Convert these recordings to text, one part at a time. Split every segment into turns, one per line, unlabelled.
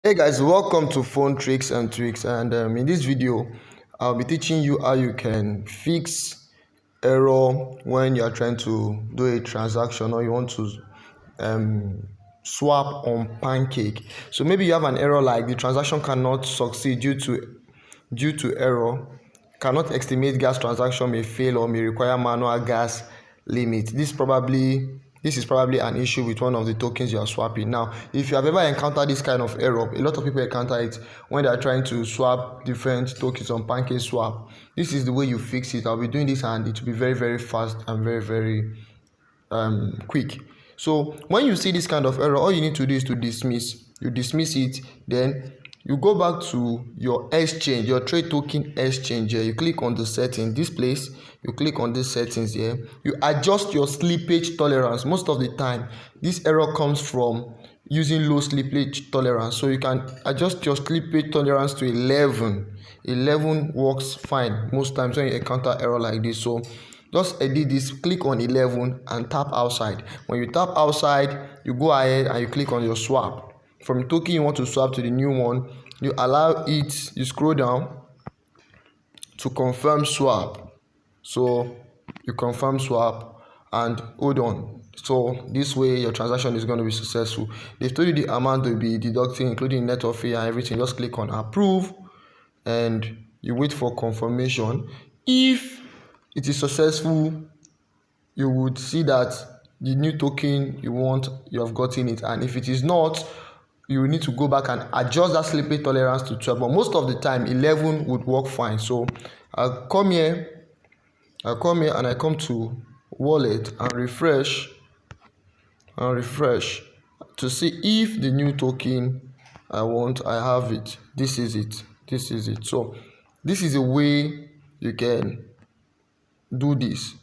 Hey guys, welcome to Phone Tricks and Tweaks, and in this video I'll be teaching you how you can fix error when you are trying to do a transaction or you want to swap on Pancake. So maybe you have an error like the transaction cannot succeed due to error, cannot estimate gas transaction, may fail, or may require manual gas limit. This is probably an issue with one of the tokens you are swapping. Now, if you have ever encountered this kind of error, a lot of people encounter it when they are trying to swap different tokens on PancakeSwap. This is the way you fix it. I'll be doing this and it will be very fast and very quick. So when you see this kind of error, all you need to do is to dismiss. You dismiss it, then you go back to your exchange, your trade token exchange here. You click on the setting, this place, you click on these settings here. You adjust your slippage tolerance. Most of the time this error comes from using low slippage tolerance, so you can adjust your slippage tolerance to 11 works fine most times when you encounter error like this. So just edit this, click on 11 and tap outside. When you tap outside, you go ahead and you click on your swap. From the token you want to swap to the new one, you allow it, you scroll down to confirm swap. So you confirm swap and hold on. So this way your transaction is going to be successful. They've told you the amount will be deducting, including network fee and everything. Just click on approve and you wait for confirmation. If it is successful, you would see that the new token you want, you have gotten it. And if it is not, you will need to go back and adjust that slippage tolerance to 12, but most of the time 11 would work fine. So I'll come here and I come to wallet and refresh to see if the new token I want, I have it. This is it. So this is a way you can do this.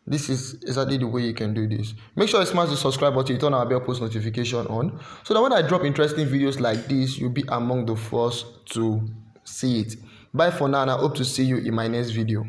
This is exactly the way you can do this. Make sure you smash the subscribe button, you turn our bell post notification on, so that when I drop interesting videos like this, you'll be among the first to see it. Bye for now, and I hope to see you in my next video.